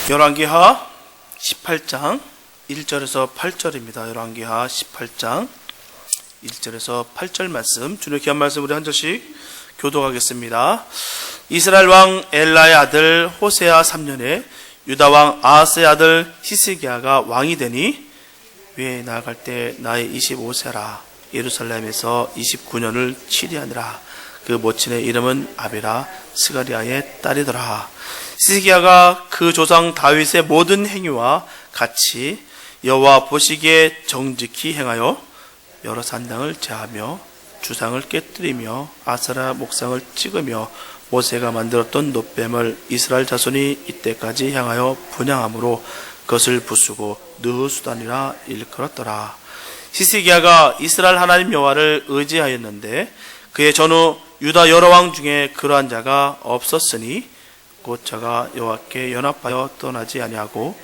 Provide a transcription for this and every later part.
열왕기하 18장 1절에서 8절입니다. 열왕기하 18장 1절에서 8절 말씀, 주님의 귀한 말씀 우리 한 절씩 교독하겠습니다. 이스라엘 왕 엘라의 아들 호세아 3년에 유다 왕 아하스의 아들 히스기야가 왕이 되니 위에 나아갈 때 나이 25세라. 예루살렘에서 29년을 치리하니라. 그 모친의 이름은 아비라 스가리아의 딸이더라. 히스기야가 그 조상 다윗의 모든 행위와 같이 여호와 보시기에 정직히 행하여 여러 산당을 제하며 주상을 깨뜨리며 아세라 목상을 찍으며 모세가 만들었던 놋뱀을 이스라엘 자손이 이때까지 향하여 분향함으로 그것을 부수고 느흐수단이라 일컬었더라. 히스기야가 이스라엘 하나님 여호와를 의지하였는데 그의 전후 유다 여러 왕 중에 그러한 자가 없었으니 곧 저가 여호와께 연합하여 떠나지 아니하고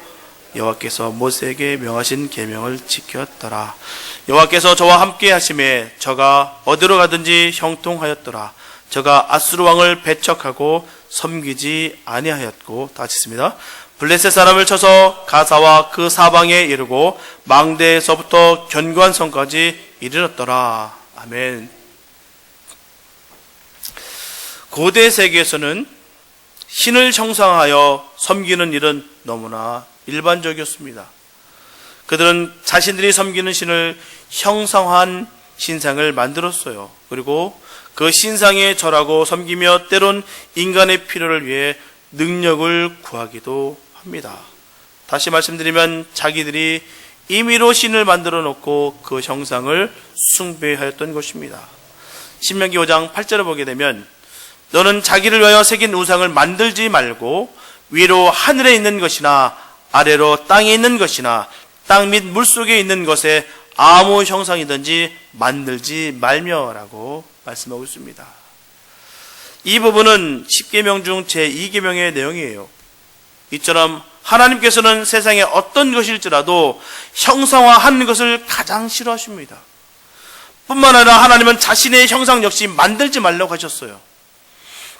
여호와께서 모세에게 명하신 계명을 지켰더라. 여호와께서 저와 함께 하심에 저가 어디로 가든지 형통하였더라. 저가 아수르 왕을 배척하고 섬기지 아니하였고, 다시 있습니다. 블레셋 사람을 쳐서 가사와 그 사방에 이르고 망대에서부터 견고한 성까지 이르렀더라. 아멘. 고대 세계에서는 신을 형상하여 섬기는 일은 너무나 일반적이었습니다. 그들은 자신들이 섬기는 신을 형상화한 신상을 만들었어요. 그리고 그 신상에 절하고 섬기며 때론 인간의 필요를 위해 능력을 구하기도 합니다. 다시 말씀드리면 자기들이 임의로 신을 만들어 놓고 그 형상을 숭배하였던 것입니다. 신명기 5장 8절을 보게 되면 너는 자기를 위하여 새긴 우상을 만들지 말고 위로 하늘에 있는 것이나 아래로 땅에 있는 것이나 땅 및 물속에 있는 것에 아무 형상이든지 만들지 말며라고 말씀하고 있습니다. 이 부분은 10계명 중 제2계명의 내용이에요. 이처럼 하나님께서는 세상에 어떤 것일지라도 형상화하는 것을 가장 싫어하십니다. 뿐만 아니라 하나님은 자신의 형상 역시 만들지 말라고 하셨어요.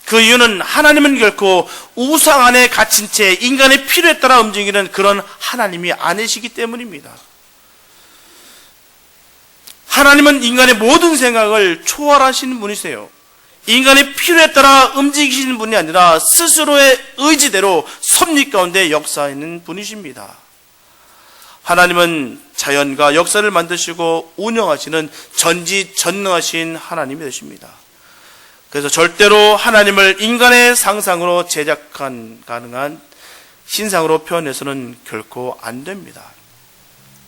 그 이유는 하나님은 결코 우상 안에 갇힌 채 인간의 필요에 따라 움직이는 그런 하나님이 아니시기 때문입니다. 하나님은 인간의 모든 생각을 초월하시는 분이세요. 인간의 필요에 따라 움직이시는 분이 아니라 스스로의 의지대로 섭리 가운데 역사하는 분이십니다. 하나님은 자연과 역사를 만드시고 운영하시는 전지전능하신 하나님이 되십니다. 그래서 절대로 하나님을 인간의 상상으로 제작한 가능한 신상으로 표현해서는 결코 안 됩니다.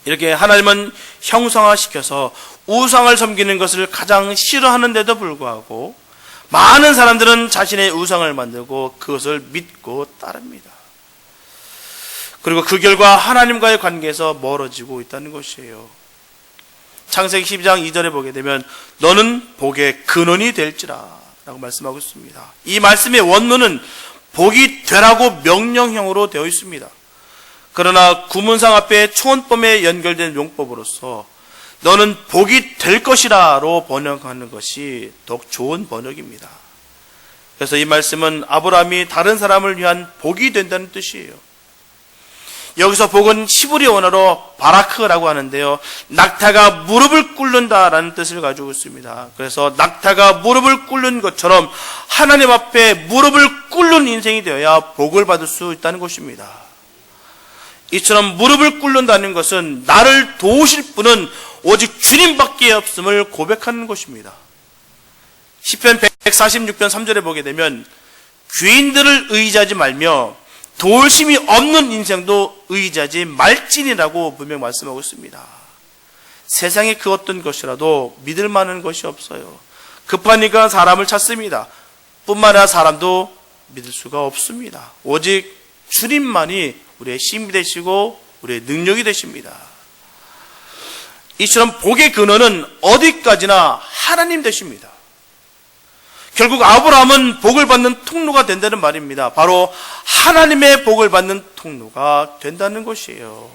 이렇게 하나님은 형상화시켜서 우상을 섬기는 것을 가장 싫어하는데도 불구하고 많은 사람들은 자신의 우상을 만들고 그것을 믿고 따릅니다. 그리고 그 결과 하나님과의 관계에서 멀어지고 있다는 것이에요. 창세기 12장 2절에 보게 되면 너는 복의 근원이 될지라 라고 말씀하고 있습니다. 이 말씀의 원문은 복이 되라고 명령형으로 되어 있습니다. 그러나 구문상 앞에 초원법에 연결된 용법으로서 너는 복이 될 것이라로 번역하는 것이 더욱 좋은 번역입니다. 그래서 이 말씀은 아브라함이 다른 사람을 위한 복이 된다는 뜻이에요. 여기서 복은 히브리 언어로 바라크라고 하는데요, 낙타가 무릎을 꿇는다라는 뜻을 가지고 있습니다. 그래서 낙타가 무릎을 꿇는 것처럼 하나님 앞에 무릎을 꿇는 인생이 되어야 복을 받을 수 있다는 것입니다. 이처럼 무릎을 꿇는다는 것은 나를 도우실 분은 오직 주님밖에 없음을 고백하는 것입니다. 시편 146편 3절에 보게 되면 귀인들을 의지하지 말며 도울심이 없는 인생도 의지하지 말지니라고 분명 말씀하고 있습니다. 세상에 그 어떤 것이라도 믿을 만한 것이 없어요. 급하니까 사람을 찾습니다. 뿐만 아니라 사람도 믿을 수가 없습니다. 오직 주님만이 우리의 힘이 되시고 우리의 능력이 되십니다. 이처럼 복의 근원은 어디까지나 하나님 되십니다. 결국 아브라함은 복을 받는 통로가 된다는 말입니다. 바로 하나님의 복을 받는 통로가 된다는 것이에요.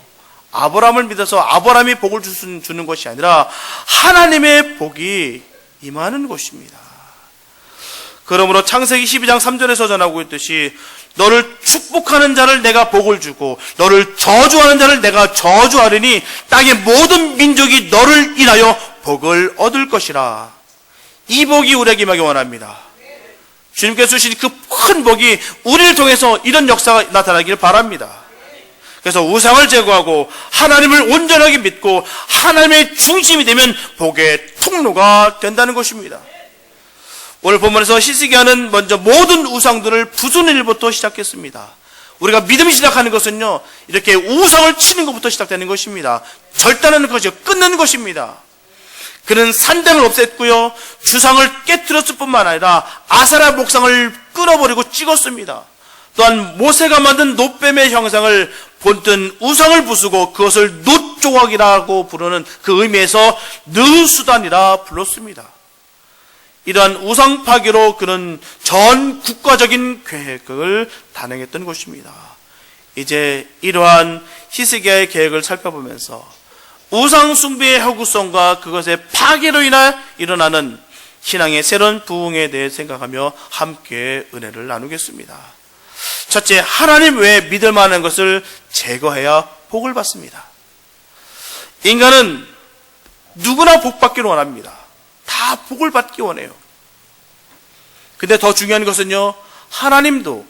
아브라함을 믿어서 아브라함이 복을 주는 것이 아니라 하나님의 복이 임하는 것입니다. 그러므로 창세기 12장 3절에서 전하고 있듯이 너를 축복하는 자를 내가 복을 주고 너를 저주하는 자를 내가 저주하리니 땅의 모든 민족이 너를 인하여 복을 얻을 것이라. 이 복이 우리에게 임하기 원합니다. 주님께서 주신 그 큰 복이 우리를 통해서 이런 역사가 나타나기를 바랍니다. 그래서 우상을 제거하고 하나님을 온전하게 믿고 하나님의 중심이 되면 복의 통로가 된다는 것입니다. 오늘 본문에서 히스기야는 먼저 모든 우상들을 부수는 일부터 시작했습니다. 우리가 믿음이 시작하는 것은요, 이렇게 우상을 치는 것부터 시작되는 것입니다. 절단하는 것이요, 끊는 것입니다. 그는 산당을 없앴고요, 주상을 깨뜨렸을 뿐만 아니라 아세라 목상을 끊어버리고 찍었습니다. 또한 모세가 만든 놋뱀의 형상을 본뜬 우상을 부수고 그것을 놋조각이라고 부르는 그 의미에서 느수단이라 불렀습니다. 이러한 우상 파괴로 그는 전 국가적인 계획을 단행했던 것입니다. 이제 이러한 히스기야의 계획을 살펴보면서 우상 숭배의 허구성과 그것의 파괴로 인해 일어나는 신앙의 새로운 부흥에 대해 생각하며 함께 은혜를 나누겠습니다. 첫째, 하나님 외에 믿을 만한 것을 제거해야 복을 받습니다. 인간은 누구나 복 받기를 원합니다. 다 복을 받기 원해요. 근데 더 중요한 것은요, 하나님도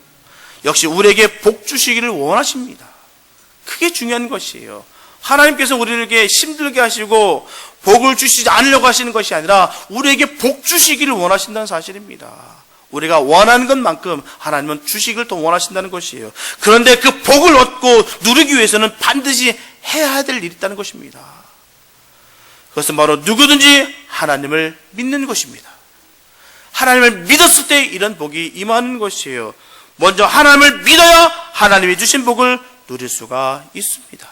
역시 우리에게 복 주시기를 원하십니다. 그게 중요한 것이에요. 하나님께서 우리에게 힘들게 하시고 복을 주시지 않으려고 하시는 것이 아니라 우리에게 복 주시기를 원하신다는 사실입니다. 우리가 원하는 것만큼 하나님은 주시기를 더 원하신다는 것이에요. 그런데 그 복을 얻고 누리기 위해서는 반드시 해야 될 일이 있다는 것입니다. 그것은 바로 누구든지 하나님을 믿는 것입니다. 하나님을 믿었을 때 이런 복이 임하는 것이에요. 먼저 하나님을 믿어야 하나님이 주신 복을 누릴 수가 있습니다.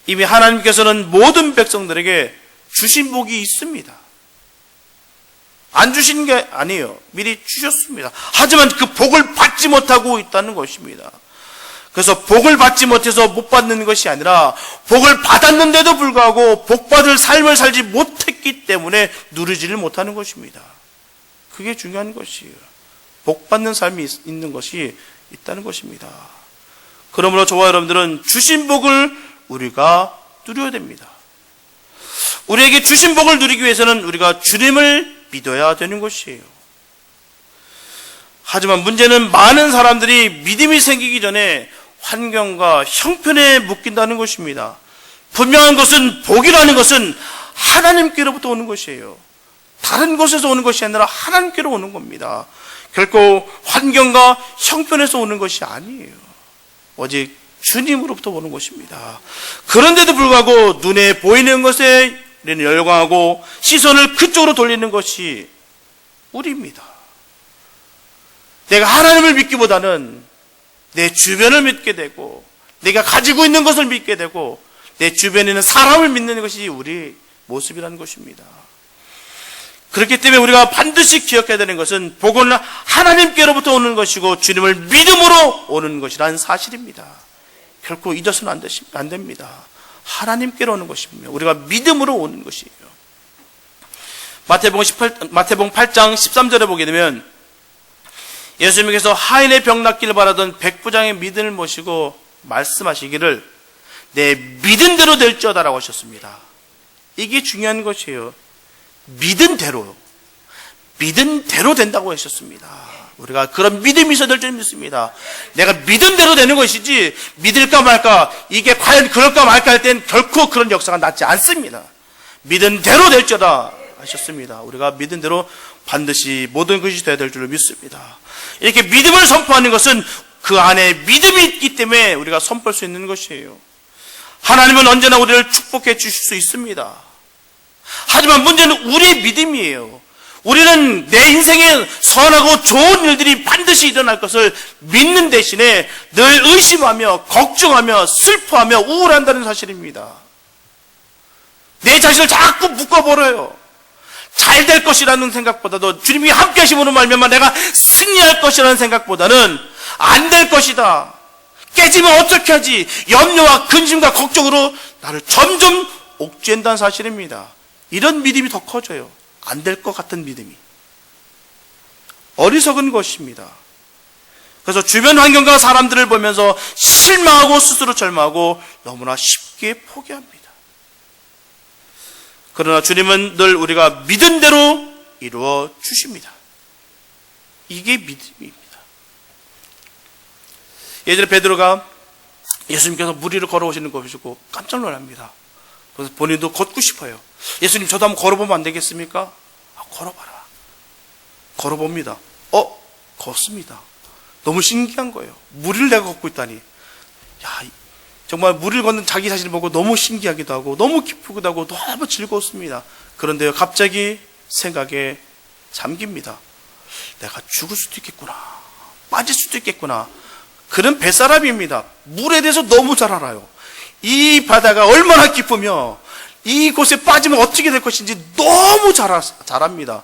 이미 하나님께서는 모든 백성들에게 주신 복이 있습니다. 안 주신 게 아니에요. 미리 주셨습니다. 하지만 그 복을 받지 못하고 있다는 것입니다. 그래서 복을 받지 못해서 못 받는 것이 아니라 복을 받았는데도 불구하고 복받을 삶을 살지 못했기 때문에 누리지를 못하는 것입니다. 그게 중요한 것이에요. 복받는 삶이 있는 것이 있다는 것입니다. 그러므로 저와 여러분들은 주신 복을 우리가 누려야 됩니다. 우리에게 주신 복을 누리기 위해서는 우리가 주님을 믿어야 되는 것이에요. 하지만 문제는 많은 사람들이 믿음이 생기기 전에 환경과 형편에 묶인다는 것입니다. 분명한 것은 복이라는 것은 하나님께로부터 오는 것이에요. 다른 곳에서 오는 것이 아니라 하나님께로 오는 겁니다. 결코 환경과 형편에서 오는 것이 아니에요. 오직 주님으로부터 오는 것입니다. 그런데도 불구하고 눈에 보이는 것에 열광하고 시선을 그쪽으로 돌리는 것이 우리입니다. 내가 하나님을 믿기보다는 내 주변을 믿게 되고 내가 가지고 있는 것을 믿게 되고 내 주변에 있는 사람을 믿는 것이 우리 모습이라는 것입니다. 그렇기 때문에 우리가 반드시 기억해야 되는 것은 복은 하나님께로부터 오는 것이고 주님을 믿음으로 오는 것이라는 사실입니다. 결코 잊어서는 안 됩니다. 하나님께로 오는 것입니다. 우리가 믿음으로 오는 것이에요. 마태복음 8장 13절에 보게 되면 예수님께서 하인의 병 낫기를 바라던 백부장의 믿음을 모시고 말씀하시기를 내 믿은 대로 될지어다라고 하셨습니다. 이게 중요한 것이에요. 믿은 대로 된다고 하셨습니다. 우리가 그런 믿음이 있어야 될 줄 믿습니다. 내가 믿은 대로 되는 것이지 믿을까 말까 이게 과연 그럴까 말까 할 땐 결코 그런 역사가 낫지 않습니다. 믿은 대로 될지어다 하셨습니다. 우리가 믿은 대로 반드시 모든 것이 되어야 될 줄 믿습니다. 이렇게 믿음을 선포하는 것은 그 안에 믿음이 있기 때문에 우리가 선포할 수 있는 것이에요. 하나님은 언제나 우리를 축복해 주실 수 있습니다. 하지만 문제는 우리의 믿음이에요. 우리는 내 인생에 선하고 좋은 일들이 반드시 일어날 것을 믿는 대신에 늘 의심하며 걱정하며 슬퍼하며 우울한다는 사실입니다. 내 자신을 자꾸 묶어버려요. 잘 될 것이라는 생각보다도 주님이 함께 하심으로 말미암아 내가 승리할 것이라는 생각보다는 안 될 것이다. 깨지면 어떻게 하지? 염려와 근심과 걱정으로 나를 점점 옥죄한다는 사실입니다. 이런 믿음이 더 커져요. 안 될 것 같은 믿음이. 어리석은 것입니다. 그래서 주변 환경과 사람들을 보면서 실망하고 스스로 절망하고 너무나 쉽게 포기합니다. 그러나 주님은 늘 우리가 믿은 대로 이루어 주십니다. 이게 믿음입니다. 예전에 베드로가 예수님께서 물 위를 걸어오시는 거 보시고 깜짝 놀랍니다. 그래서 본인도 걷고 싶어요. 예수님, 저도 한번 걸어보면 안 되겠습니까? 걸어봐라. 걸어봅니다. 걷습니다. 너무 신기한 거예요. 물 위를 내가 걷고 있다니. 야, 정말 물 위를 걷는 자기 자신을 보고 너무 신기하기도 하고 너무 기쁘기도 하고 너무 즐거웠습니다. 그런데요, 갑자기 생각에 잠깁니다. 내가 죽을 수도 있겠구나. 빠질 수도 있겠구나. 그런 뱃사람입니다. 물에 대해서 너무 잘 알아요. 이 바다가 얼마나 깊으며 이곳에 빠지면 어떻게 될 것인지 너무 잘 압니다.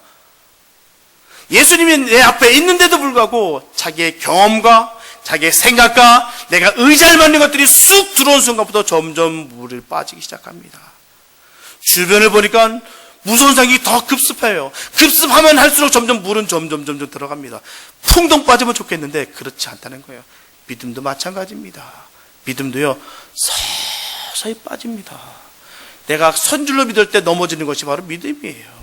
예수님이 내 앞에 있는데도 불구하고 자기의 경험과 자기의 생각과 내가 의지할 만한 것들이 쑥 들어온 순간부터 점점 물을 빠지기 시작합니다. 주변을 보니까 무서운 생각이 더 급습해요. 급습하면 할수록 점점 물은 점점 들어갑니다. 풍덩 빠지면 좋겠는데 그렇지 않다는 거예요. 믿음도 마찬가지입니다. 믿음도요, 서서히 빠집니다. 내가 선줄로 믿을 때 넘어지는 것이 바로 믿음이에요.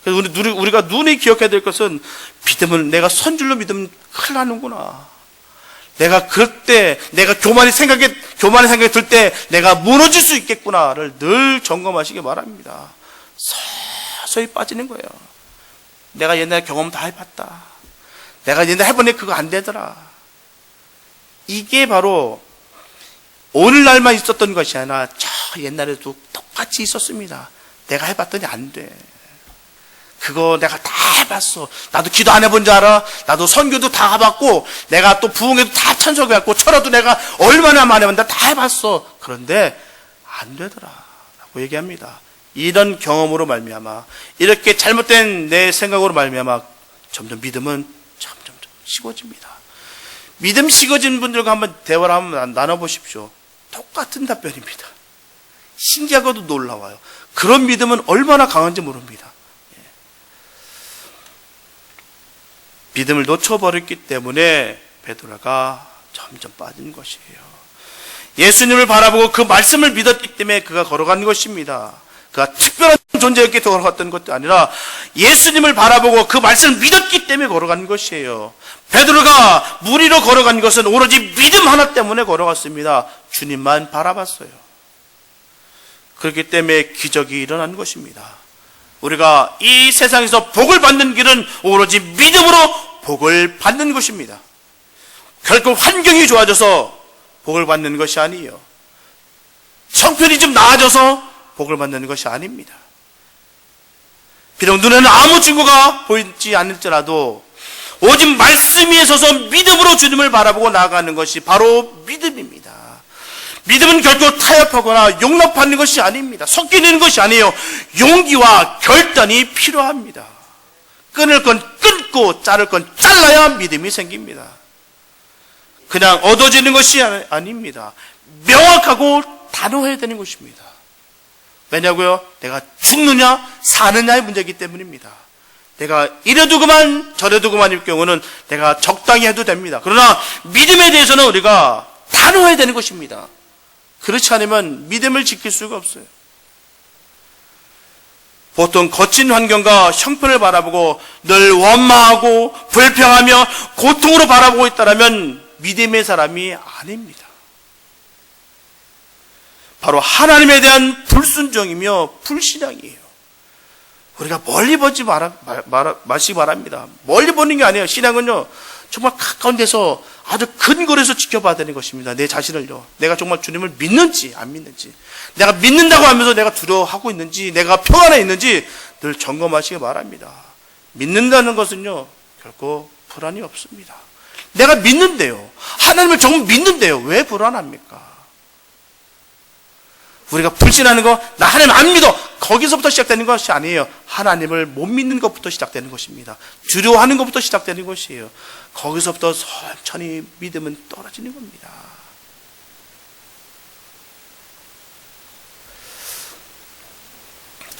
그래서 우리가 눈에 기억해야 될 것은 믿음은 내가 선줄로 믿으면 큰일 나는구나. 내가 그럴 때, 내가 교만의 생각이 들 때 내가 무너질 수 있겠구나를 늘 점검하시기 바랍니다. 서서히 빠지는 거예요. 내가 옛날에 경험 다 해봤다. 내가 옛날에 해보니 그거 안 되더라. 이게 바로 오늘날만 있었던 것이 아니라 저 옛날에도 똑같이 있었습니다. 내가 해봤더니 안 돼. 그거 내가 다 해봤어. 나도 기도 안 해본 줄 알아? 나도 선교도 다 해봤고, 내가 또 부흥회도 다 참석해봤고, 철화도 내가 얼마나 많이 해봤는데 다 해봤어. 그런데 안 되더라 라고 얘기합니다. 이런 경험으로 말미암아, 이렇게 잘못된 내 생각으로 말미암아 점점 믿음은 점점 식어집니다. 믿음 식어진 분들과 한번 대화를 한번 나눠보십시오. 똑같은 답변입니다. 신기하고도 놀라워요. 그런 믿음은 얼마나 강한지 모릅니다. 믿음을 놓쳐버렸기 때문에 베드로가 점점 빠진 것이에요. 예수님을 바라보고 그 말씀을 믿었기 때문에 그가 걸어간 것입니다. 그가 특별한 존재였기에 걸어갔던 것도 아니라 예수님을 바라보고 그 말씀을 믿었기 때문에 걸어간 것이에요. 베드로가 물 위로 걸어간 것은 오로지 믿음 하나 때문에 걸어갔습니다. 주님만 바라봤어요. 그렇기 때문에 기적이 일어난 것입니다. 우리가 이 세상에서 복을 받는 길은 오로지 믿음으로 복을 받는 것입니다. 결코 환경이 좋아져서 복을 받는 것이 아니에요. 형편이 좀 나아져서 복을 받는 것이 아닙니다. 비록 눈에는 아무 증거가 보이지 않을지라도 오직 말씀 위에 서서 믿음으로 주님을 바라보고 나아가는 것이 바로 믿음입니다. 믿음은 결코 타협하거나 용납하는 것이 아닙니다. 섞이는 것이 아니에요. 용기와 결단이 필요합니다. 끊을 건 끊고 자를 건 잘라야 믿음이 생깁니다. 그냥 얻어지는 것이 아닙니다. 명확하고 단호해야 되는 것입니다. 왜냐고요? 내가 죽느냐 사느냐의 문제이기 때문입니다. 내가 이래도 그만 저래도 그만일 경우는 내가 적당히 해도 됩니다. 그러나 믿음에 대해서는 우리가 단호해야 되는 것입니다. 그렇지 않으면 믿음을 지킬 수가 없어요. 보통 거친 환경과 형편을 바라보고 늘 원망하고 불평하며 고통으로 바라보고 있다면 믿음의 사람이 아닙니다. 바로 하나님에 대한 불순종이며 불신앙이에요. 우리가 멀리 보지 마시기 바랍니다. 멀리 보는 게 아니에요. 신앙은요, 정말 가까운 데서 아주 근거리에서 지켜봐야 되는 것입니다. 내 자신을요. 내가 정말 주님을 믿는지 안 믿는지, 내가 믿는다고 하면서 내가 두려워하고 있는지, 내가 평안해 있는지 늘 점검하시기 바랍니다. 믿는다는 것은요, 결코 불안이 없습니다. 내가 믿는데요, 하나님을 정말 믿는데요, 왜 불안합니까? 우리가 불신하는 거, 나 하나님 안 믿어, 거기서부터 시작되는 것이 아니에요. 하나님을 못 믿는 것부터 시작되는 것입니다. 두려워하는 것부터 시작되는 것이에요. 거기서부터 천천히 믿음은 떨어지는 겁니다.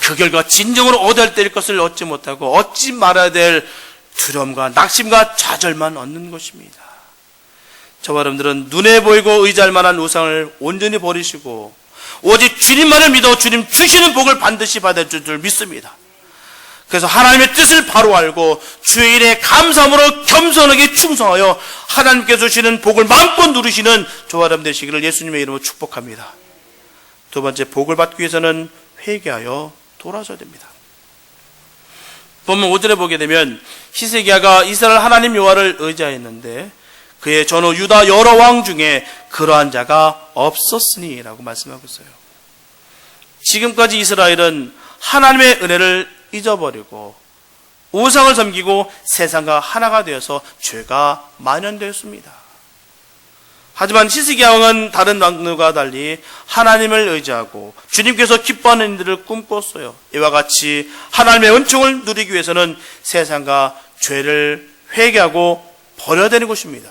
그 결과 진정으로 얻어야 될 것을 얻지 못하고 얻지 말아야 될 두려움과 낙심과 좌절만 얻는 것입니다. 저와 여러분들은 눈에 보이고 의지할 만한 우상을 온전히 버리시고 오직 주님만을 믿어 주님 주시는 복을 반드시 받을 줄 믿습니다. 그래서 하나님의 뜻을 바로 알고 주의 일에 감사함으로 겸손하게 충성하여 하나님께서 주시는 복을 마음껏 누리시는 저와 여러분 되시기를 예수님의 이름으로 축복합니다. 두 번째, 복을 받기 위해서는 회개하여 돌아서야 됩니다. 본문 5절에 보게 되면 히스기야가 이스라엘 하나님 여호와를 의지하였는데 그의 전후 유다 여러 왕 중에 그러한 자가 없었으니 라고 말씀하고 있어요. 지금까지 이스라엘은 하나님의 은혜를 잊어버리고 우상을 섬기고 세상과 하나가 되어서 죄가 만연되었습니다. 하지만 히스기야 왕은 다른 왕들과 달리 하나님을 의지하고 주님께서 기뻐하는 일들을 꿈꿨어요. 이와 같이 하나님의 은총을 누리기 위해서는 세상과 죄를 회개하고 버려야 되는 것입니다.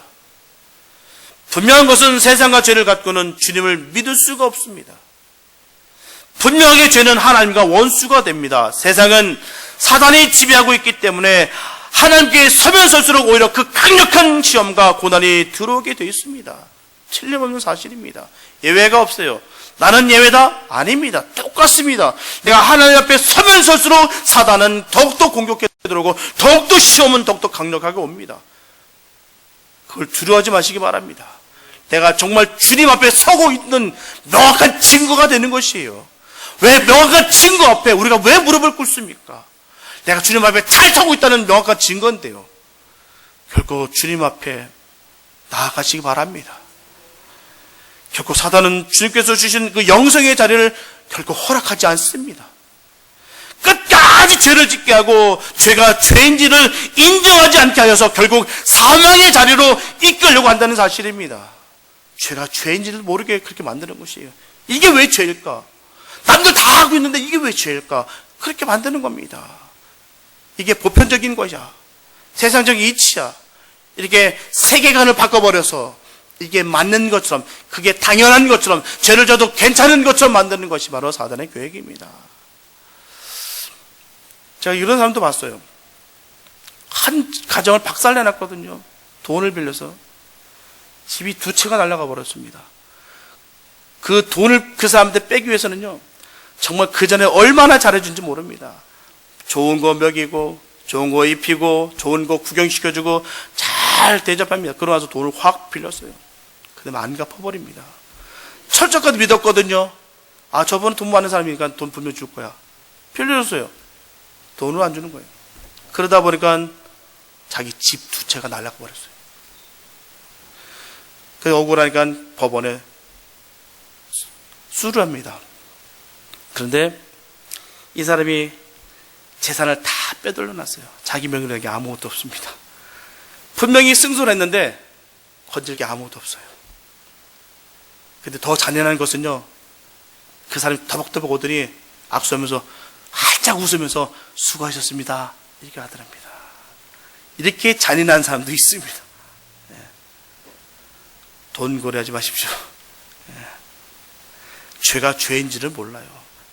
분명한 것은 세상과 죄를 갖고는 주님을 믿을 수가 없습니다. 분명하게 죄는 하나님과 원수가 됩니다. 세상은 사단이 지배하고 있기 때문에 하나님께 서면 설수록 오히려 그 강력한 시험과 고난이 들어오게 되어 있습니다. 틀림없는 사실입니다. 예외가 없어요. 나는 예외다? 아닙니다. 똑같습니다. 내가 하나님 앞에 서면 설수록 사단은 더욱더 공격해 들어오고 더욱더 시험은 더욱더 강력하게 옵니다. 그걸 두려워하지 마시기 바랍니다. 내가 정말 주님 앞에 서고 있는 명확한 증거가 되는 것이에요. 왜 명확한 증거 앞에 우리가 왜 무릎을 꿇습니까? 내가 주님 앞에 잘 서고 있다는 명확한 증거인데요. 결코 주님 앞에 나아가시기 바랍니다. 결코 사단은 주님께서 주신 그 영생의 자리를 결코 허락하지 않습니다. 끝까지 죄를 짓게 하고 죄가 죄인지를 인정하지 않게 하여서 결국 사망의 자리로 이끌려고 한다는 사실입니다. 죄가 죄인지를 모르게 그렇게 만드는 것이에요. 이게 왜 죄일까? 남들 다 하고 있는데 이게 왜 죄일까? 그렇게 만드는 겁니다. 이게 보편적인 것이야. 세상적인 이치야. 이렇게 세계관을 바꿔버려서 이게 맞는 것처럼, 그게 당연한 것처럼, 죄를 져도 괜찮은 것처럼 만드는 것이 바로 사단의 계획입니다. 제가 이런 사람도 봤어요. 한 가정을 박살내놨거든요. 돈을 빌려서. 집이 2채가 날아가 버렸습니다. 그 돈을 그 사람한테 빼기 위해서는요, 정말 그 전에 얼마나 잘해준지 모릅니다. 좋은 거 먹이고, 좋은 거 입히고, 좋은 거 구경시켜주고, 잘 대접합니다. 그러고 나서 돈을 확 빌렸어요. 근데 안 갚아버립니다. 철저까지 믿었거든요. 아, 저분은 돈 많은 사람이니까 돈 분명 줄 거야. 빌려줬어요. 돈을 안 주는 거예요. 그러다 보니까 자기 집 2채가 날아가 버렸어요. 그래서 억울하니까 법원에 수를 합니다. 그런데 이 사람이 재산을 다 빼돌려 놨어요. 자기 명의로 게 아무것도 없습니다. 분명히 승소를 했는데 건질 게 아무것도 없어요. 근데 더 잔인한 것은요, 그 사람이 터벅터벅 오더니 악수하면서 활짝 웃으면서 수고하셨습니다 이렇게 하더랍니다. 이렇게 잔인한 사람도 있습니다. 돈 거래하지 마십시오. 죄가 죄인지를 몰라요.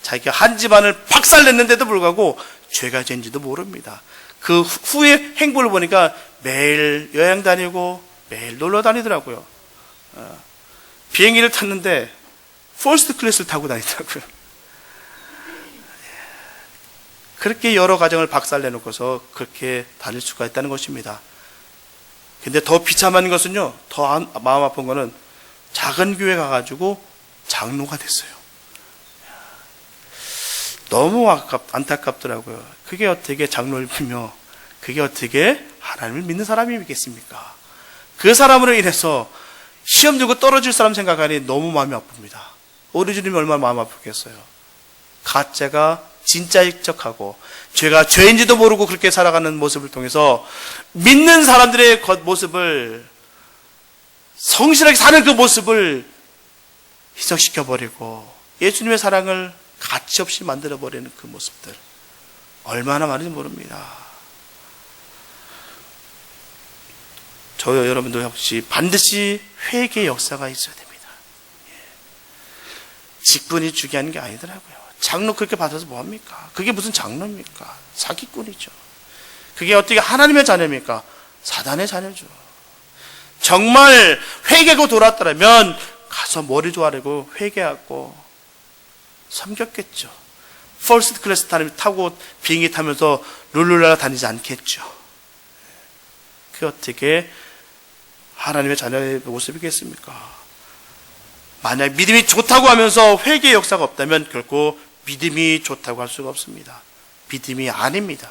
자기가 한 집안을 박살냈는데도 불구하고 죄가 죄인지도 모릅니다. 그 후에 행보를 보니까 매일 여행 다니고 매일 놀러 다니더라고요. 비행기를 탔는데 퍼스트 클래스를 타고 다니더라고요. 그렇게 여러 가정을 박살내놓고서 그렇게 다닐 수가 있다는 것입니다. 근데 더 비참한 것은요, 더 마음 아픈 거는 작은 교회 가가지고 장로가 됐어요. 너무 안타깝더라고요. 그게 어떻게 장로를 믿며, 그게 어떻게 하나님을 믿는 사람이 믿겠습니까? 그 사람으로 인해서 시험 들고 떨어질 사람 생각하니 너무 마음이 아픕니다. 우리 주님이 얼마나 마음 아프겠어요. 가짜가 진짜일 척하고 죄가 죄인지도 모르고 그렇게 살아가는 모습을 통해서 믿는 사람들의 모습을, 성실하게 사는 그 모습을 희석시켜버리고 예수님의 사랑을 가치없이 만들어버리는 그 모습들, 얼마나 많은지 모릅니다. 저와 여러분도 역시 반드시 회개의 역사가 있어야 됩니다. 직분이 중요한 게 아니더라고요. 장로 그렇게 받아서 뭐합니까? 그게 무슨 장로입니까? 사기꾼이죠. 그게 어떻게 하나님의 자녀입니까? 사단의 자녀죠. 정말 회개하고 돌아왔더라면 가서 머리 조아리고 회개하고 섬겼겠죠. 퍼스트 클래스 타고 비행기 타면서 룰루랄라 다니지 않겠죠. 그게 어떻게 하나님의 자녀의 모습이겠습니까? 만약 믿음이 좋다고 하면서 회개의 역사가 없다면 결코 믿음이 좋다고 할 수가 없습니다. 믿음이 아닙니다.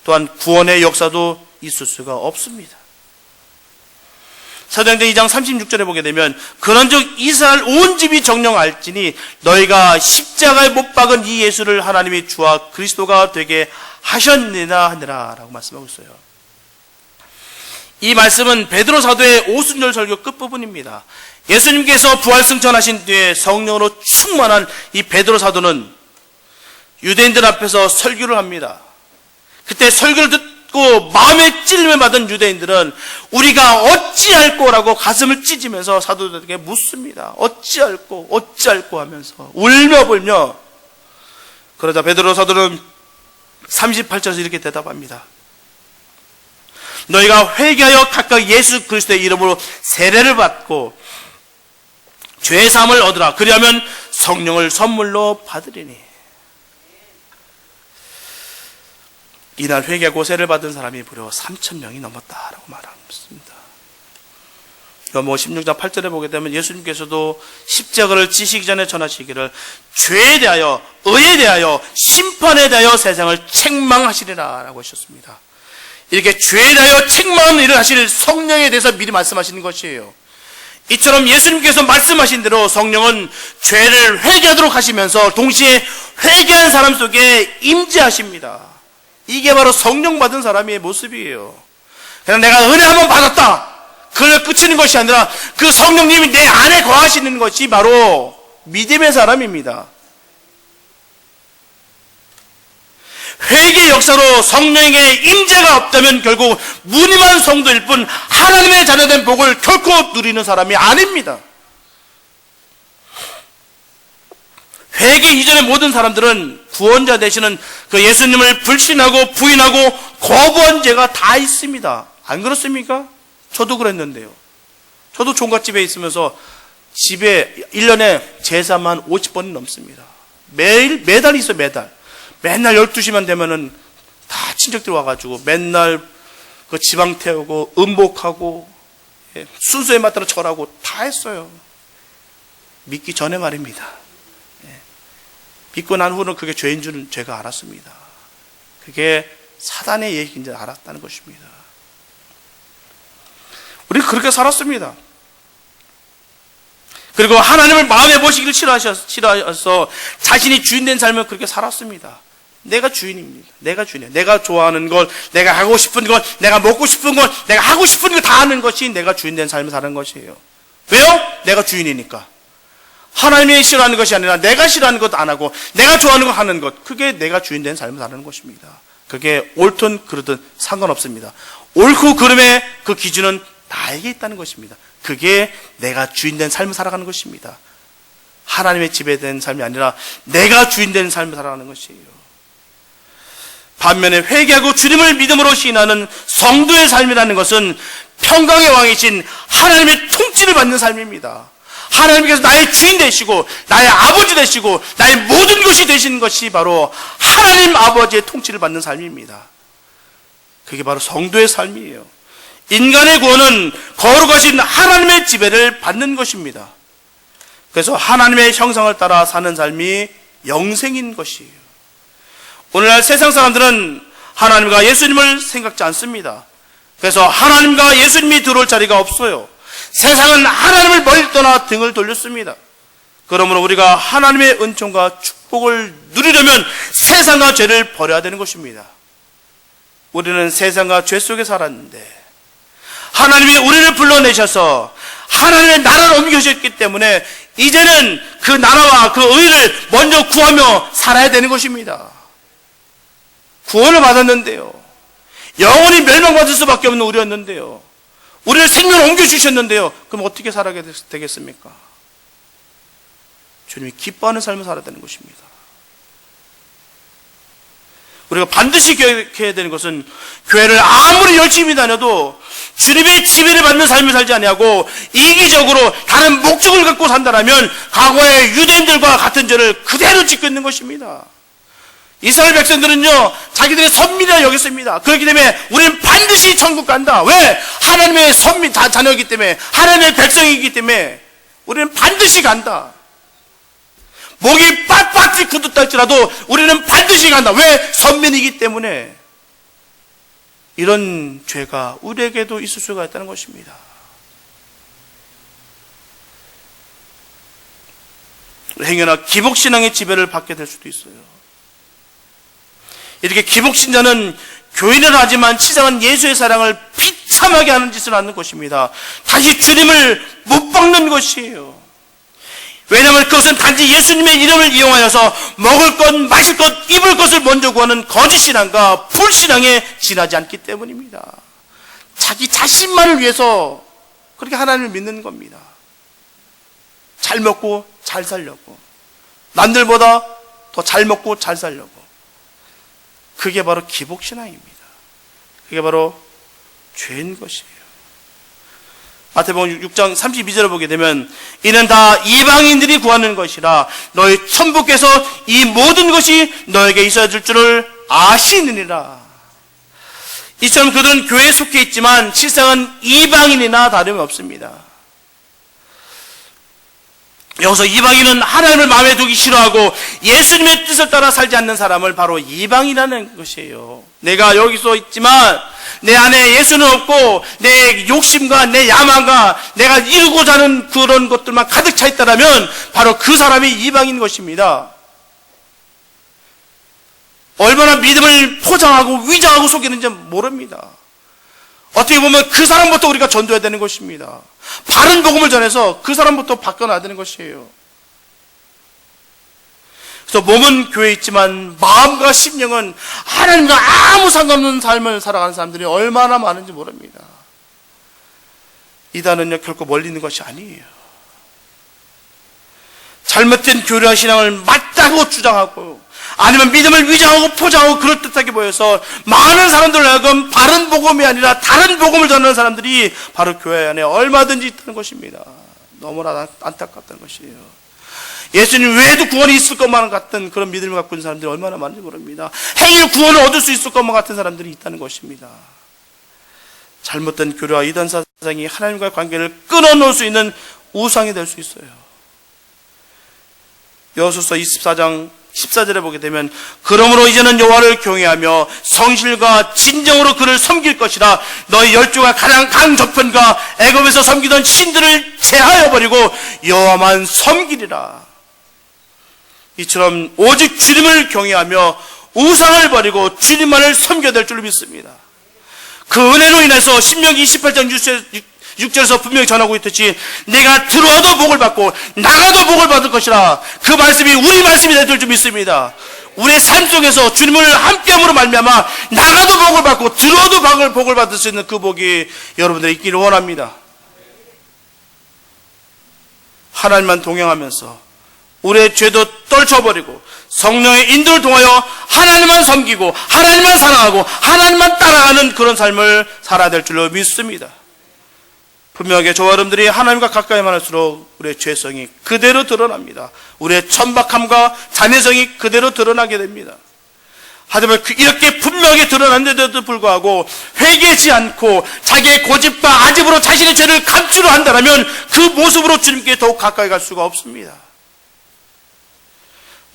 또한 구원의 역사도 있을 수가 없습니다. 사도행전 2장 36절에 보게 되면 그런즉 이스라엘 온 집이 정령 알지니 너희가 십자가에 못 박은 이 예수를 하나님이 주와 그리스도가 되게 하셨느니라 하니라 라고 말씀하고 있어요. 이 말씀은 베드로 사도의 오순절 설교 끝부분입니다. 예수님께서 부활승천하신 뒤에 성령으로 충만한 이 베드로 사도는 유대인들 앞에서 설교를 합니다. 그때 설교를 듣고 마음에 찔림을 받은 유대인들은 우리가 어찌할꼬라고 가슴을 찢으면서 사도들에게 묻습니다. 어찌할꼬 하면서 울며불며. 그러자 베드로 사도는 38절에서 이렇게 대답합니다. 너희가 회개하여 각각 예수 그리스도의 이름으로 세례를 받고 죄 사함을 얻으라. 그리하면 성령을 선물로 받으리니. 이날 회개하고 세례를 받은 사람이 무려 3,000명이 넘었다라고 말하고 있습니다. 요한복음 16장 8절에 보게 되면 예수님께서도 십자가를 지시기 전에 전하시기를 죄에 대하여, 의에 대하여, 심판에 대하여 세상을 책망하시리라 라고 하셨습니다. 이렇게 죄에 대하여 책망하는 일을 하실 성령에 대해서 미리 말씀하시는 것이에요. 이처럼 예수님께서 말씀하신 대로 성령은 죄를 회개하도록 하시면서 동시에 회개한 사람 속에 임재하십니다. 이게 바로 성령 받은 사람의 모습이에요. 그냥 내가 은혜 한번 받았다, 그걸 끝이는 것이 아니라 그 성령님이 내 안에 거하시는 것이 바로 믿음의 사람입니다. 회개 역사로 성령에게 임재가 없다면 결국 무늬만 성도일 뿐 하나님의 자녀된 복을 결코 누리는 사람이 아닙니다. 회개 이전의 모든 사람들은 구원자 되시는 그 예수님을 불신하고 부인하고 거부한 죄가 다 있습니다. 안 그렇습니까? 저도 그랬는데요. 저도 종갓집에 있으면서 집에 1년에 제사만 50번이 넘습니다. 매달 있어요. 맨날 12시만 되면은 다 친척들 와가지고 맨날 그 지방 태우고 음복하고 순서에 맞따라 절하고 다 했어요. 믿기 전에 말입니다. 믿고 난 후는 그게 죄인 줄은 제가 알았습니다. 그게 사단의 얘기인지 알았다는 것입니다. 우리는 그렇게 살았습니다. 그리고 하나님을 마음에 모시기를 싫어하셔서 자신이 주인된 삶을 그렇게 살았습니다. 내가 주인입니다. 내가 주인이에요. 내가 좋아하는 것, 내가 하고 싶은 것, 내가 먹고 싶은 것, 내가 하고 싶은 거 다 하는 것이 내가 주인된 삶을 사는 것이에요. 왜요? 내가 주인이니까. 하나님이 싫어하는 것이 아니라 내가 싫어하는 것 안 하고 내가 좋아하는 거 하는 것, 그게 내가 주인된 삶을 사는 것입니다. 그게 옳든 그르든 상관없습니다. 옳고 그름의 그 기준은 나에게 있다는 것입니다. 그게 내가 주인된 삶을 살아가는 것입니다. 하나님의 지배된 삶이 아니라 내가 주인된 삶을 살아가는 것이에요. 반면에 회개하고 주님을 믿음으로 시인하는 성도의 삶이라는 것은 평강의 왕이신 하나님의 통치를 받는 삶입니다. 하나님께서 나의 주인 되시고 나의 아버지 되시고 나의 모든 것이 되시는 것이 바로 하나님 아버지의 통치를 받는 삶입니다. 그게 바로 성도의 삶이에요. 인간의 구원은 거룩하신 하나님의 지배를 받는 것입니다. 그래서 하나님의 형상을 따라 사는 삶이 영생인 것이에요. 오늘날 세상 사람들은 하나님과 예수님을 생각지 않습니다. 그래서 하나님과 예수님이 들어올 자리가 없어요. 세상은 하나님을 멀리 떠나 등을 돌렸습니다. 그러므로 우리가 하나님의 은총과 축복을 누리려면 세상과 죄를 버려야 되는 것입니다. 우리는 세상과 죄 속에 살았는데 하나님이 우리를 불러내셔서 하나님의 나라를 옮겨주셨기 때문에 이제는 그 나라와 그 의를 먼저 구하며 살아야 되는 것입니다. 구원을 받았는데요, 영원히 멸망받을 수밖에 없는 우리였는데요, 우리를 생명을 옮겨주셨는데요, 그럼 어떻게 살아야 되겠습니까? 주님이 기뻐하는 삶을 살아야 되는 것입니다. 우리가 반드시 기억해야 되는 것은 교회를 아무리 열심히 다녀도 주님의 지배를 받는 삶을 살지 아니하고 이기적으로 다른 목적을 갖고 산다면 과거의 유대인들과 같은 죄를 그대로 짓고 있는 것입니다. 이스라엘 백성들은요, 자기들의 선민이라 여겼습니다. 그렇기 때문에 우리는 반드시 천국 간다. 왜? 하나님의 선민 자녀이기 때문에, 하나님의 백성이기 때문에 우리는 반드시 간다. 목이 빳빳이 굳었다 할지라도 우리는 반드시 간다. 왜? 선민이기 때문에. 이런 죄가 우리에게도 있을 수가 있다는 것입니다. 행여나 기복신앙의 지배를 받게 될 수도 있어요. 이렇게 기복신자는 교인을 하지만 치장한 예수의 사랑을 비참하게 하는 짓을 하는 것입니다. 다시 주님을 못 박는 것이에요. 왜냐하면 그것은 단지 예수님의 이름을 이용하여서 먹을 것, 마실 것, 입을 것을 먼저 구하는 거짓신앙과 불신앙에 지나지 않기 때문입니다. 자기 자신만을 위해서 그렇게 하나님을 믿는 겁니다. 잘 먹고 잘 살려고, 남들보다 더 잘 먹고 잘 살려고. 그게 바로 기복신앙입니다. 그게 바로 죄인 것이에요. 마태복음 6장 32절을 보게 되면 이는 다 이방인들이 구하는 것이라 너희 천부께서 이 모든 것이 너에게 있어야 줄 줄을 아시느니라. 이처럼 그들은 교회에 속해 있지만 실상은 이방인이나 다름이 없습니다. 여기서 이방인은 하나님을 마음에 두기 싫어하고 예수님의 뜻을 따라 살지 않는 사람을 바로 이방인이라는 것이에요. 내가 여기서 있지만 내 안에 예수는 없고 내 욕심과 내 야망과 내가 이루고자 하는 그런 것들만 가득 차 있다면 바로 그 사람이 이방인 것입니다. 얼마나 믿음을 포장하고 위장하고 속이는지 모릅니다. 어떻게 보면 그 사람부터 우리가 전도해야 되는 것입니다. 바른 복음을 전해서 그 사람부터 바꿔놔야 되는 것이에요. 그래서 몸은 교회에 있지만 마음과 심령은 하나님과 아무 상관없는 삶을 살아가는 사람들이 얼마나 많은지 모릅니다. 이단은요 결코 멀리 있는 것이 아니에요. 잘못된 교리와 신앙을 맞다고 주장하고 아니면 믿음을 위장하고 포장하고 그럴듯하게 보여서 많은 사람들을 하여금 바른 복음이 아니라 다른 복음을 전하는 사람들이 바로 교회 안에 얼마든지 있다는 것입니다. 너무나 안타깝다는 것이에요. 예수님 외에도 구원이 있을 것만 같은 그런 믿음을 갖고 있는 사람들이 얼마나 많은지 모릅니다. 행위로 구원을 얻을 수 있을 것만 같은 사람들이 있다는 것입니다. 잘못된 교리와 이단 사상이 하나님과의 관계를 끊어놓을 수 있는 우상이 될 수 있어요. 여호수아서 24장 14절에 보게 되면 그러므로 이제는 여호와를 경외하며 성실과 진정으로 그를 섬길 것이라 너희 열조가 가장 강저편과 애굽에서 섬기던 신들을 제하여 버리고 여호와만 섬기리라. 이처럼 오직 주님을 경외하며 우상을 버리고 주님만을 섬겨야 될 줄로 믿습니다. 그 은혜로 인해서 신명기 28장 6절에서 분명히 전하고 있듯이 내가 들어와도 복을 받고 나가도 복을 받을 것이라. 그 말씀이 우리 말씀이 될 줄 믿습니다. 우리의 삶 속에서 주님을 함께함으로 말미암아 나가도 복을 받고 들어와도 복을 받을 수 있는 그 복이 여러분들이 있기를 원합니다. 하나님만 동행하면서 우리의 죄도 떨쳐버리고 성령의 인도를 통하여 하나님만 섬기고 하나님만 사랑하고 하나님만 따라가는 그런 삶을 살아야 될 줄로 믿습니다. 분명하게 저와 여러분들이 하나님과 가까이만 할수록 우리의 죄성이 그대로 드러납니다. 우리의 천박함과 잔해성이 그대로 드러나게 됩니다. 하지만 이렇게 분명하게 드러났는데도 불구하고 회개하지 않고 자기의 고집과 아집으로 자신의 죄를 감추려 한다면 그 모습으로 주님께 더욱 가까이 갈 수가 없습니다.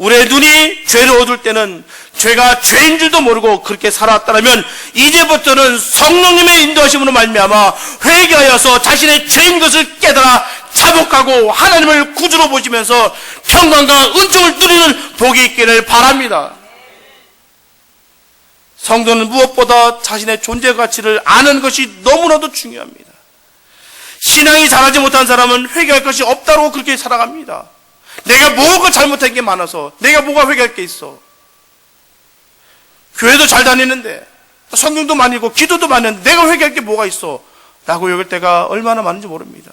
우리의 눈이 죄를 얻을 때는 죄가 죄인 줄도 모르고 그렇게 살아왔다면 이제부터는 성령님의 인도하심으로 말미암아 회개하여서 자신의 죄인 것을 깨달아 자복하고 하나님을 구주로 보시면서 평강과 은총을 누리는 복이 있기를 바랍니다. 성도는 무엇보다 자신의 존재 가치를 아는 것이 너무나도 중요합니다. 신앙이 자라지 못한 사람은 회개할 것이 없다고 그렇게 살아갑니다. 내가 뭐가 잘못한 게 많아서 내가 뭐가 회개할 게 있어. 교회도 잘 다니는데 성경도 많이 읽고 기도도 많이 했는데 내가 회개할 게 뭐가 있어 라고 여길 때가 얼마나 많은지 모릅니다.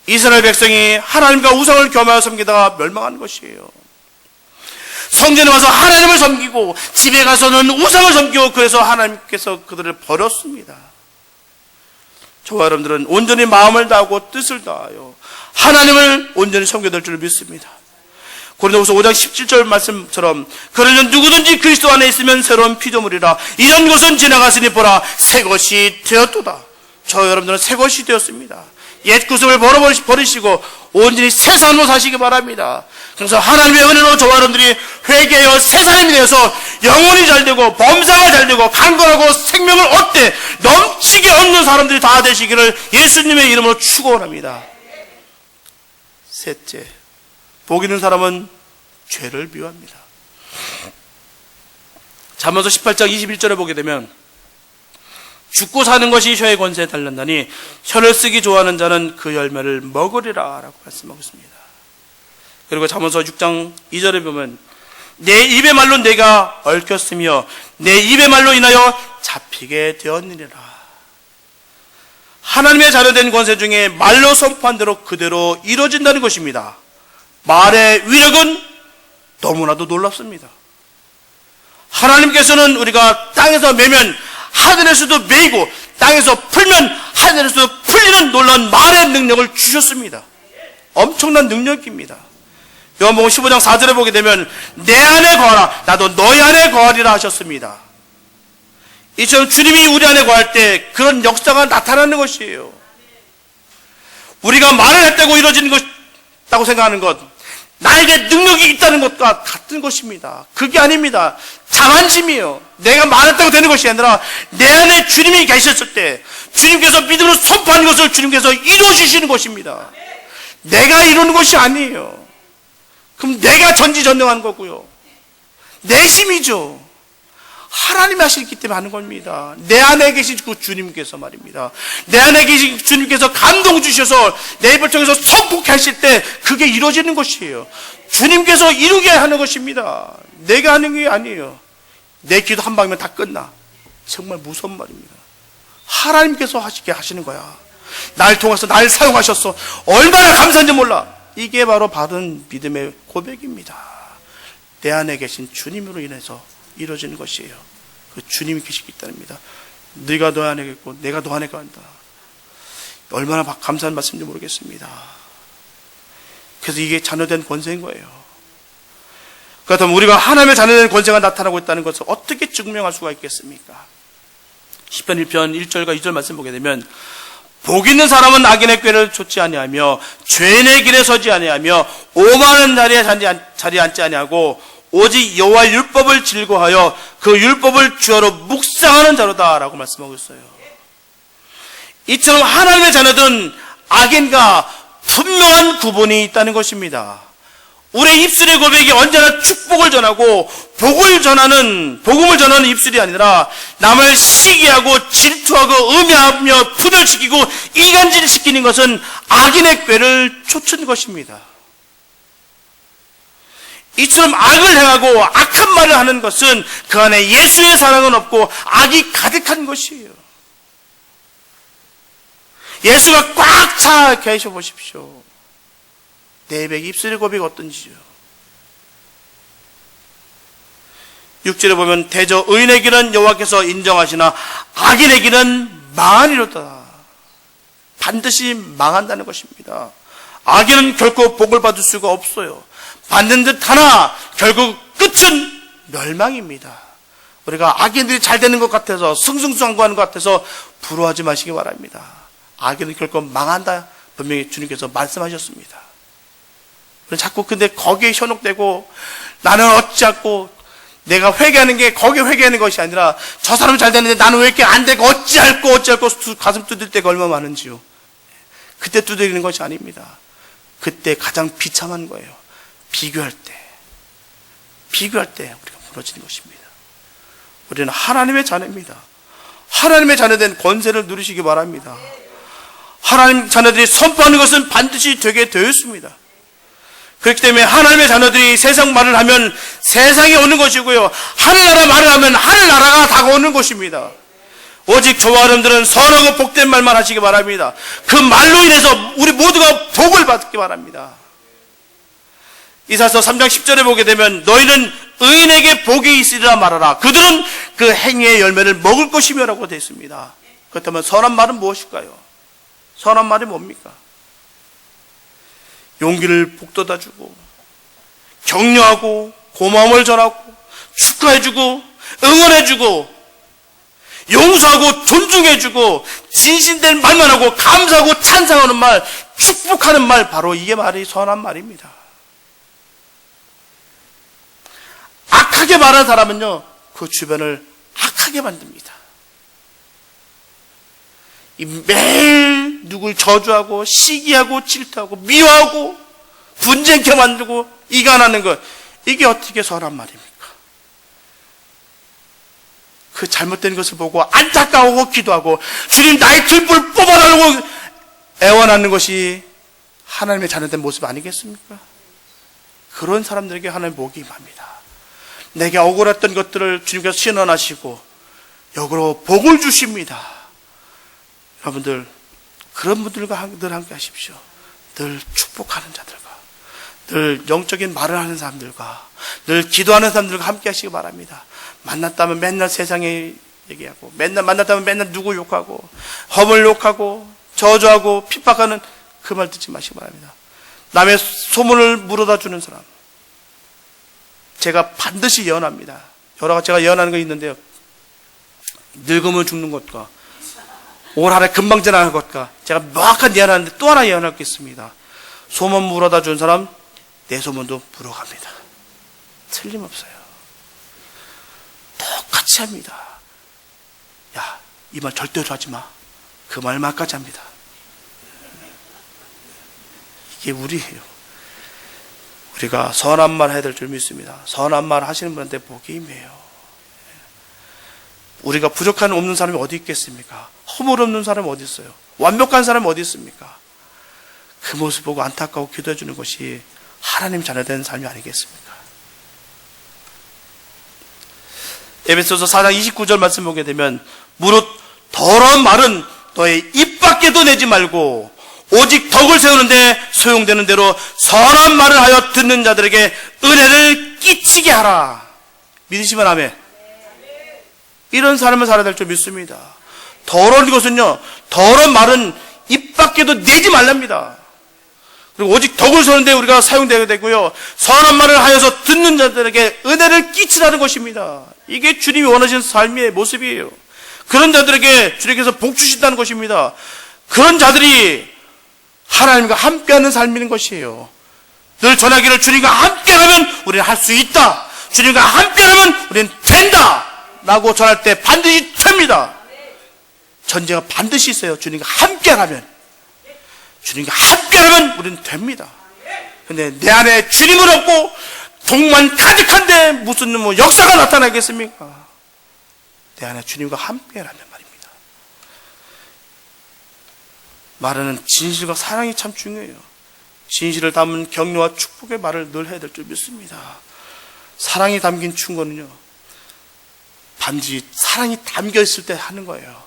이스라엘 백성이 하나님과 우상을 겸하여 섬기다가 멸망한 것이에요. 성전에 와서 하나님을 섬기고 집에 가서는 우상을 섬기고 그래서 하나님께서 그들을 버렸습니다. 저와 여러분들은 온전히 마음을 다하고 뜻을 다하여 하나님을 온전히 섬겨야 될 줄 믿습니다. 고린도후서 5장 17절 말씀처럼 그러면 누구든지 그리스도 안에 있으면 새로운 피조물이라 이전 것은 지나갔으니 보라 새 것이 되었도다. 저와 여러분들은 새 것이 되었습니다. 옛 구습을 버리시고 온전히 새 사람으로 사시기 바랍니다. 그래서 하나님의 은혜로 저와 여러분들이 회개하여 새 사람이 되어서 영혼이 잘되고 범사가 잘되고 강건하고 생명을 얻되 넘치게 얻는 사람들이 다 되시기를 예수님의 이름으로 축원합니다. 셋째, 복 있는 사람은 죄를 미워합니다. 잠언서 18장 21절에 보게 되면 죽고 사는 것이 혀의 권세에 달렸나니 혀를 쓰기 좋아하는 자는 그 열매를 먹으리라 라고 말씀하고 있습니다. 그리고 잠언서 6장 2절에 보면 내 입의 말로 내가 얽혔으며 내 입의 말로 인하여 잡히게 되었느니라. 하나님의 자녀된 권세 중에 말로 선포한 대로 그대로 이루어진다는 것입니다. 말의 위력은 너무나도 놀랍습니다. 하나님께서는 우리가 땅에서 매면 하늘에서도 매이고 땅에서 풀면 하늘에서도 풀리는 놀라운 말의 능력을 주셨습니다. 엄청난 능력입니다. 요한복음 15장 4절에 보게 되면 내 안에 거하라 나도 너희 안에 거하리라 하셨습니다. 이처럼 주님이 우리 안에 거할 때 그런 역사가 나타나는 것이에요. 우리가 말을 했다고 이루어지는 것다고 생각하는 것, 나에게 능력이 있다는 것과 같은 것입니다. 그게 아닙니다. 자만심이에요. 내가 말했다고 되는 것이 아니라 내 안에 주님이 계셨을 때 주님께서 믿음으로 선포하는 것을 주님께서 이루어 주시는 것입니다. 내가 이루는 것이 아니에요. 그럼 내가 전지전능한 거고요. 내 힘이죠. 하나님이 하시기 때문에 하는 겁니다. 내 안에 계신 그 주님께서 말입니다. 내 안에 계신 주님께서 감동 주셔서 내 입을 통해서 선포케 하실 때 그게 이루어지는 것이에요. 주님께서 이루게 하는 것입니다. 내가 하는 게 아니에요. 내 기도 한 방이면 다 끝나. 정말 무서운 말입니다. 하나님께서 하시게 하시는 거야. 날 통해서 날 사용하셨어. 얼마나 감사한지 몰라. 이게 바로 바른 믿음의 고백입니다. 내 안에 계신 주님으로 인해서 이루어지는 것이에요. 그 주님이 계시기 때문입니다. 네가 너 안에 있고 내가 너 안에 간다. 얼마나 감사한 말씀인지 모르겠습니다. 그래서 이게 자녀된 권세인 거예요. 그렇다면 우리가 하나님의 자녀된 권세가 나타나고 있다는 것을 어떻게 증명할 수가 있겠습니까? 시편 1편 1절과 2절 말씀 보게 되면 복 있는 사람은 악인의 꾀를 좇지 아니하며 죄인의 길에 서지 아니하며 오만한 자리에 앉지 아니하고 오직 여호와의 율법을 즐거워하여 그 율법을 주야로 묵상하는 자로다라고 말씀하고 있어요. 이처럼 하나님의 자녀들은 악인과 분명한 구분이 있다는 것입니다. 우리의 입술의 고백이 언제나 축복을 전하고 복음을 전하는 입술이 아니라 남을 시기하고 질투하고 음해하며 분열시키고 이간질시키는 것은 악인의 꾀를 좇은 것입니다. 이처럼 악을 행하고 악한 말을 하는 것은 그 안에 예수의 사랑은 없고 악이 가득한 것이에요. 예수가 꽉 차 계셔 보십시오. 내 입의 입술의 고백이 어떤지요. 6절에 보면 대저 의인의 길은 여호와께서 인정하시나 악인의 길은 망하리로다. 반드시 망한다는 것입니다. 악인은 결코 복을 받을 수가 없어요. 받는 듯 하나 결국 끝은 멸망입니다. 우리가 악인들이 잘 되는 것 같아서 승승장구하는 것 같아서 부러워하지 마시기 바랍니다. 악인은 결코 망한다. 분명히 주님께서 말씀하셨습니다. 자꾸 근데 거기에 현혹되고 나는 어찌하고 내가 회개하는 게 거기에 회개하는 것이 아니라 저 사람은 잘 되는데 나는 왜 이렇게 안 되고 어찌할고 가슴 두들 때가 얼마나 많은지요. 그때 두드리는 것이 아닙니다. 그때 가장 비참한 거예요. 비교할 때 우리가 무너지는 것입니다. 우리는 하나님의 자녀입니다. 하나님의 자녀된 권세를 누리시기 바랍니다. 하나님 자녀들이 선포하는 것은 반드시 되게 되어 있습니다. 그렇기 때문에 하나님의 자녀들이 세상 말을 하면 세상이 오는 것이고요. 하늘나라 말을 하면 하늘나라가 다가오는 것입니다. 오직 저와 여러분들은 선하고 복된 말만 하시기 바랍니다. 그 말로 인해서 우리 모두가 복을 받기 바랍니다. 이사야서 3장 10절에 보게 되면 너희는 의인에게 복이 있으리라 말하라. 그들은 그 행위의 열매를 먹을 것이며 라고 되어 있습니다. 그렇다면 선한 말은 무엇일까요? 선한 말이 뭡니까? 용기를 북돋아주고 격려하고 고마움을 전하고 축하해주고 응원해주고 용서하고 존중해주고 진실된 말만 하고 감사하고 찬양하는 말, 축복하는 말, 바로 이게 말이 선한 말입니다. 악하게 말하는 사람은요, 그 주변을 악하게 만듭니다. 매일 누굴 저주하고 시기하고 질투하고 미워하고 분쟁케 만들고 이간하는 것, 이게 어떻게 선한 말입니까? 그 잘못된 것을 보고 안타까워하고 기도하고 주님 나의 들불 뽑아달라고 애원하는 것이 하나님의 자녀된 모습 아니겠습니까? 그런 사람들에게 하나님 복이 임합니다. 내게 억울했던 것들을 주님께서 신원하시고 역으로 복을 주십니다. 여러분들, 그런 분들과 늘 함께 하십시오. 늘 축복하는 자들과, 늘 영적인 말을 하는 사람들과, 늘 기도하는 사람들과 함께 하시기 바랍니다. 만났다면 맨날 세상에 얘기하고, 만났다면 맨날 누구 욕하고, 허물 욕하고, 저주하고, 핍박하는 그 말 듣지 마시기 바랍니다. 남의 소문을 물어다 주는 사람, 제가 반드시 예언합니다. 여러 가지 제가 예언하는 거 있는데요. 늙으면 죽는 것과 올 한해 금방 지나는 것과 제가 명확한 예언하는데 또 하나 예언할 게 있습니다. 소문 물어다 준 사람 내 소문도 물어갑니다. 틀림없어요. 똑같이 합니다. 야, 이 말 절대로 하지 마. 그 말만까지 합니다. 이게 우리예요. 우리가 선한 말 해야 될 줄 믿습니다. 선한 말 하시는 분한테 복이 임해요. 우리가 부족한 없는 사람이 어디 있겠습니까? 허물 없는 사람이 어디 있어요? 완벽한 사람이 어디 있습니까? 그 모습 보고 안타까워 기도해 주는 것이 하나님 자녀된 삶이 아니겠습니까? 에베소서 4장 29절 말씀 보게 되면 무릇 더러운 말은 너의 입 밖에도 내지 말고 오직 덕을 세우는데 소용되는 대로 선한 말을 하여 듣는 자들에게 은혜를 끼치게 하라. 믿으시면 아멘. 이런 삶을 살아야 될 줄 믿습니다. 더러운 것은요, 더러운 말은 입 밖에도 내지 말랍니다. 그리고 오직 덕을 세우는데 우리가 사용되게 되고요, 선한 말을 하여서 듣는 자들에게 은혜를 끼치라는 것입니다. 이게 주님이 원하시는 삶의 모습이에요. 그런 자들에게 주님께서 복 주신다는 것입니다. 그런 자들이 하나님과 함께하는 삶인 것이에요. 늘 전하기를 주님과 함께하면 우리는 할 수 있다. 주님과 함께하면 우리는 된다. 라고 전할 때 반드시 됩니다. 전제가 반드시 있어요. 주님과 함께하면. 주님과 함께하면 우리는 됩니다. 근데 내 안에 주님을 얻고 복만 가득한데 무슨 역사가 나타나겠습니까? 내 안에 주님과 함께하면 말입니다. 말하는 진실과 사랑이 참 중요해요. 진실을 담은 격려와 축복의 말을 늘 해야 될 줄 믿습니다. 사랑이 담긴 충고는요, 반드시 사랑이 담겨 있을 때 하는 거예요.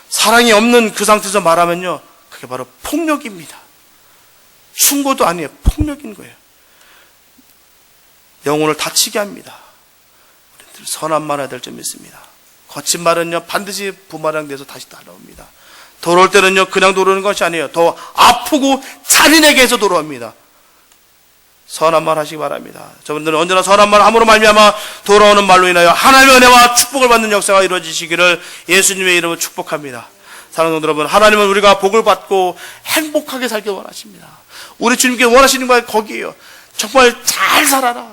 사랑이 없는 그 상태에서 말하면요, 그게 바로 폭력입니다. 충고도 아니에요. 폭력인 거예요. 영혼을 다치게 합니다. 우리들 선한 말 해야 될 줄 믿습니다. 거친 말은요, 반드시 부마랑돼서 다시 따라옵니다. 돌아올 때는요, 그냥 돌아오는 것이 아니에요. 더 아프고 잔인하게 해서 돌아옵니다. 선한 말 하시기 바랍니다. 저분들은 언제나 선한 말 함으로 말미암아 돌아오는 말로 인하여 하나님의 은혜와 축복을 받는 역사가 이루어지시기를 예수님의 이름으로 축복합니다. 사랑하는 여러분, 하나님은 우리가 복을 받고 행복하게 살기 원하십니다. 우리 주님께 원하시는 거 거기에요. 정말 잘 살아라,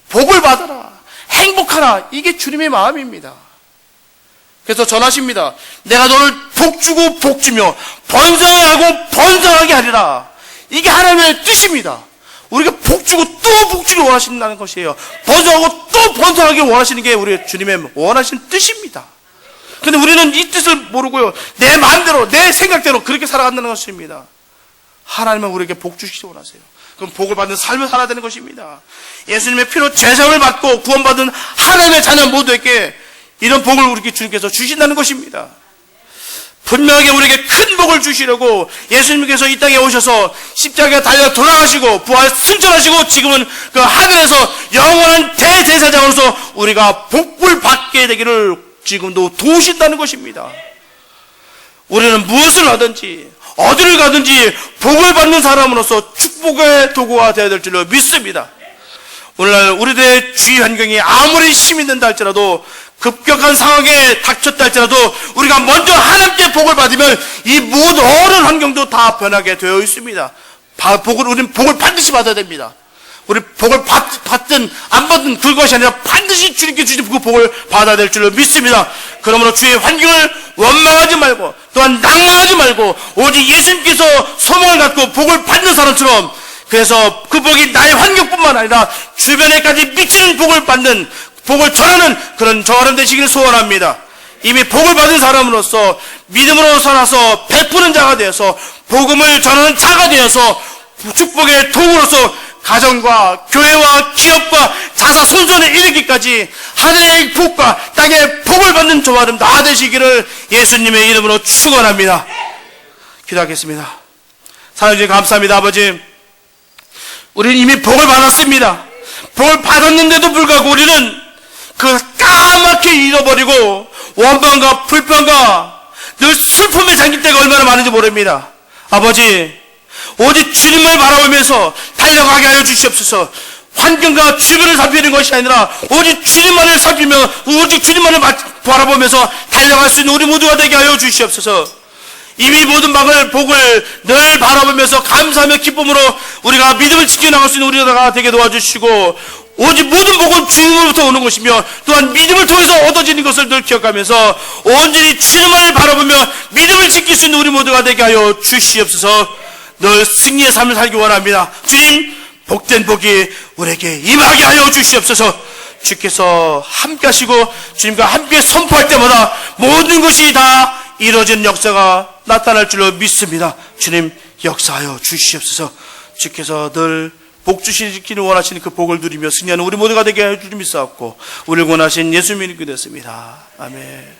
복을 받아라, 행복하라. 이게 주님의 마음입니다. 그래서 전하십니다. 내가 너를 복주고 복주며 번성하고 번성하게 하리라. 이게 하나님의 뜻입니다. 우리가 복주고 또 복주를 원하신다는 것이에요. 번성하고 또 번성하게 원하시는 게 우리 주님의 원하시는 뜻입니다. 근데 우리는 이 뜻을 모르고요, 내 마음대로 내 생각대로 그렇게 살아간다는 것입니다. 하나님은 우리에게 복 주시기 원하세요. 그럼 복을 받는 삶을 살아야 되는 것입니다. 예수님의 피로 죄사함을 받고 구원받은 하나님의 자녀 모두에게 이런 복을 우리에게 주님께서 주신다는 것입니다. 분명하게 우리에게 큰 복을 주시려고 예수님께서 이 땅에 오셔서 십자가에 달려 돌아가시고 부활 승천하시고 지금은 그 하늘에서 영원한 대제사장으로서 우리가 복을 받게 되기를 지금도 도우신다는 것입니다. 우리는 무엇을 하든지 어디를 가든지 복을 받는 사람으로서 축복의 도구가 되어야 될 줄로 믿습니다. 오늘날 우리들의 주위 환경이 아무리 힘이 든다 할지라도 급격한 상황에 닥쳤다 할지라도 우리가 먼저 하나님께 복을 받으면 이 모든 어려운 환경도 다 변하게 되어 있습니다. 우리는 복을 반드시 받아야 됩니다. 우리 복을 받든 안 받든 그것이 아니라 반드시 주님께 주신 그 복을 받아야 될 줄로 믿습니다. 그러므로 주의 환경을 원망하지 말고 또한 낭망하지 말고 오직 예수님께서 소망을 갖고 복을 받는 사람처럼, 그래서 그 복이 나의 환경뿐만 아니라 주변에까지 미치는 복을 받는, 복을 전하는 그런 저와 여러분 되시기를 소원합니다. 이미 복을 받은 사람으로서 믿음으로 살아서 베푸는 자가 되어서 복음을 전하는 자가 되어서 축복의 도구로서 가정과 교회와 기업과 자사 손손에 이르기까지 하늘의 복과 땅의 복을 받는 저와 여러분 다 되시기를 예수님의 이름으로 축원합니다. 기도하겠습니다. 사랑해 감사합니다. 아버지, 우리는 이미 복을 받았습니다. 복을 받았는데도 불구하고 우리는 그 까맣게 잃어버리고 원망과 불평과 늘 슬픔에 잠길 때가 얼마나 많은지 모릅니다. 아버지, 오직 주님을 바라보면서 달려가게 하여 주시옵소서. 환경과 주변을 살피는 것이 아니라 오직 주님만을 살피며 오직 주님만을 바라보면서 달려갈 수 있는 우리 모두가 되게 하여 주시옵소서. 이미 모든 복을 늘 바라보면서 감사하며 기쁨으로 우리가 믿음을 지켜나갈 수 있는 우리가 되게 도와주시고, 오직 모든 복은 주님으로부터 오는 것이며 또한 믿음을 통해서 얻어지는 것을 늘 기억하면서 온전히 주님을 바라보며 믿음을 지킬 수 있는 우리 모두가 되게 하여 주시옵소서. 늘 승리의 삶을 살기 원합니다. 주님, 복된 복이 우리에게 임하게 하여 주시옵소서. 주께서 함께 하시고 주님과 함께 선포할 때마다 모든 것이 다 이루어지는 역사가 나타날 줄로 믿습니다. 주님, 역사하여 주시옵소서. 주께서 늘 복 주시기를 원하시는 그 복을 누리며 승리하는 우리 모두가 되게 하여 주님 믿사옵고 우리를 원하신 예수님이 믿게 됐습니다. 아멘.